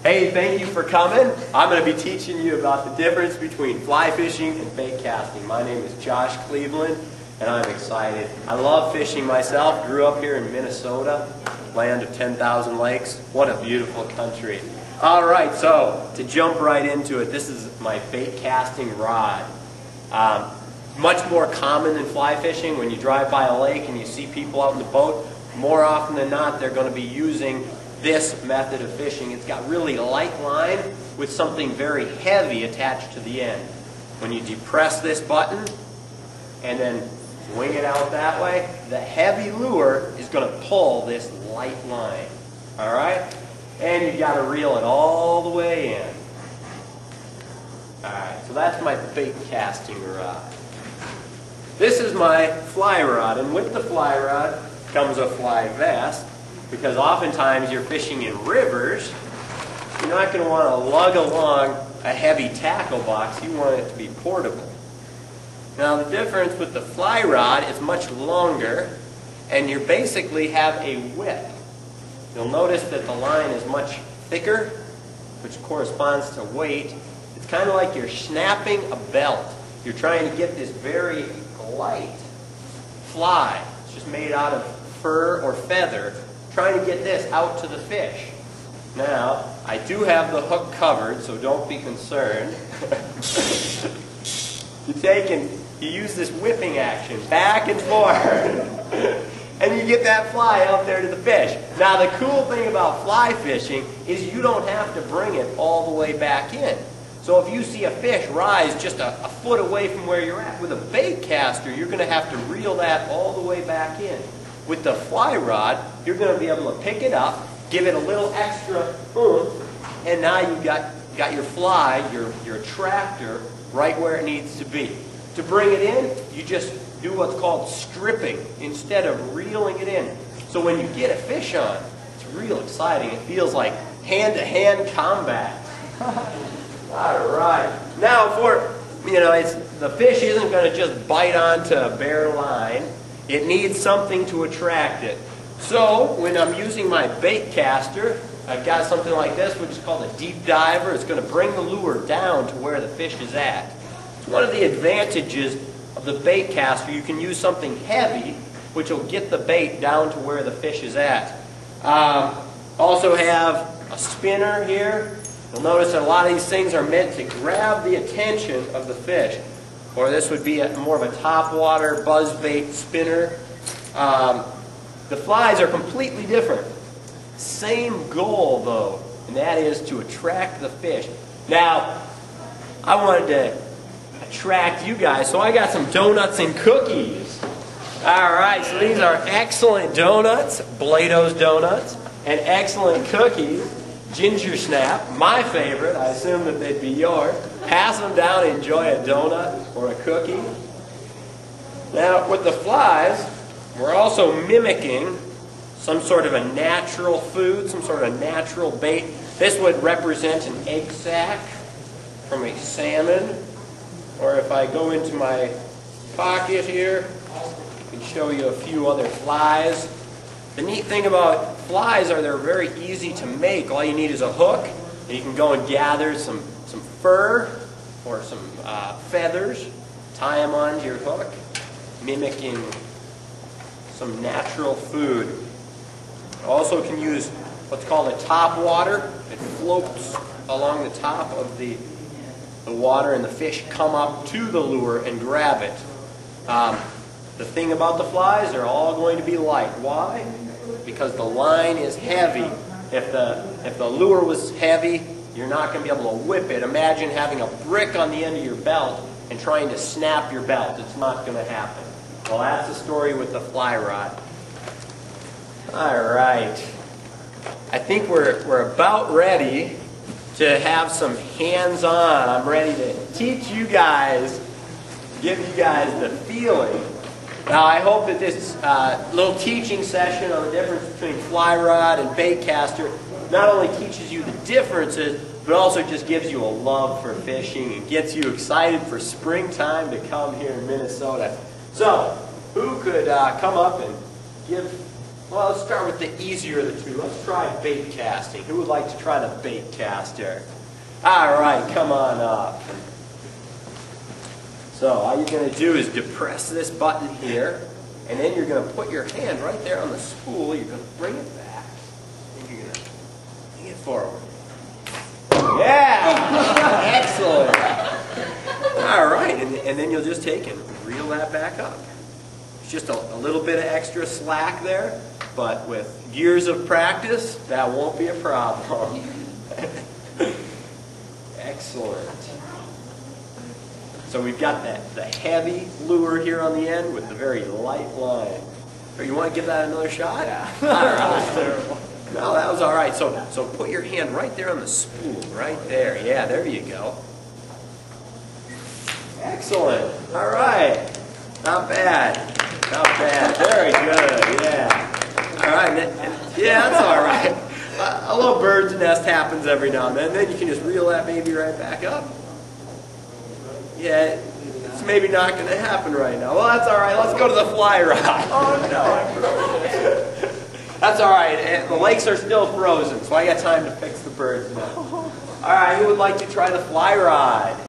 Hey, thank you for coming. I'm going to be teaching you about the difference between fly fishing and bait casting. My name is Josh Cleveland, and I'm excited. I love fishing myself. Grew up here in Minnesota, land of 10,000 lakes. What a beautiful country. All right, so to jump right into it, this is my bait casting rod. Much more common than fly fishing. When you drive by a lake and you see people out in the boat, more often than not, they're going to be using this method of fishing. It's got really light line with something very heavy attached to the end. When you depress this button and then wing it out that way, the heavy lure is going to pull this light line. All right? And you've got to reel it all the way in. All right, so that's my bait casting rod. This is my fly rod, and with the fly rod comes a fly vest, because oftentimes you're fishing in rivers. You're not going to want to lug along a heavy tackle box. You want it to be portable. Now the difference with the fly rod is much longer, and you basically have a whip. You'll notice that the line is much thicker, which corresponds to weight. It's kind of like you're snapping a belt. You're trying to get this very light fly. It's just made out of fur or feather. Trying to get this out to the fish. Now, I do have the hook covered, so don't be concerned. You use this whipping action back and forth, and you get that fly out there to the fish. Now, the cool thing about fly fishing is you don't have to bring it all the way back in. So if you see a fish rise just a foot away from where you're at, with a bait caster, you're going to have to reel that all the way back in. With the fly rod, you're going to be able to pick it up, give it a little extra oomph, and now you've got your fly, your attractor, right where it needs to be. To bring it in, you just do what's called stripping instead of reeling it in. So when you get a fish on, it's real exciting. It feels like hand-to-hand combat. All right. Now, the fish isn't going to just bite onto a bare line. It needs something to attract it. So when I'm using my bait caster, I've got something like this, which is called a deep diver. It's going to bring the lure down to where the fish is at. It's one of the advantages of the bait caster. You can use something heavy, which will get the bait down to where the fish is at. Also have a spinner here. You'll notice that a lot of these things are meant to grab the attention of the fish. Or this would be more of a topwater buzzbait spinner. The flies are completely different. Same goal though, and that is to attract the fish. Now, I wanted to attract you guys, so I got some donuts and cookies. Alright, so these are excellent donuts, Blado's donuts, and excellent cookies. Ginger Snap, my favorite. I assume that they'd be yours. Pass them down and enjoy a donut or a cookie. Now, with the flies, we're also mimicking some sort of a natural food, some sort of natural bait. This would represent an egg sac from a salmon. Or if I go into my pocket here, I can show you a few other flies. The neat thing about flies are they're very easy to make. All you need is a hook, and you can go and gather some fur or some feathers, tie them onto your hook, mimicking some natural food. Also can use what's called a top water. It floats along the top of the water, and the fish come up to the lure and grab it. The thing about the flies, they're all going to be light. Why? Because the line is heavy. If the lure was heavy, you're not going to be able to whip it. Imagine having a brick on the end of your belt and trying to snap your belt. It's not going to happen. Well, that's the story with the fly rod. All right. I think we're about ready to have some hands-on. I'm ready to teach you guys, give you guys the feeling. Now, I hope that this little teaching session on the difference between fly rod and bait caster not only teaches you the differences, but also just gives you a love for fishing and gets you excited for springtime to come here in Minnesota. So, who could come up and give Well, let's start with the easier of the two. Let's try bait casting. Who would like to try the bait caster? All right, come on up. So all you're going to do is depress this button here, and then you're going to put your hand right there on the spool. You're going to bring it back, and you're going to bring it forward. Yeah! Excellent! All right, and then you'll just take and reel that back up. It's just a little bit of extra slack there, but with years of practice, that won't be a problem. Excellent. So we've got the heavy lure here on the end with the very light line. Or you want to give that another shot? Yeah. All right. That was terrible. No, that was all right. So put your hand right there on the spool, right there. Yeah, there you go. Excellent. All right. Not bad. Not bad. Very good. Yeah. All right. Yeah, that's all right. A little bird's nest happens every now and then. Then you can just reel that baby right back up. Yeah, it's maybe not going to happen right now. Well, that's all right. Let's go to the fly rod. Oh, no. That's all right. The lakes are still frozen, so I got time to fix the bird's nest. All right, who would like to try the fly rod?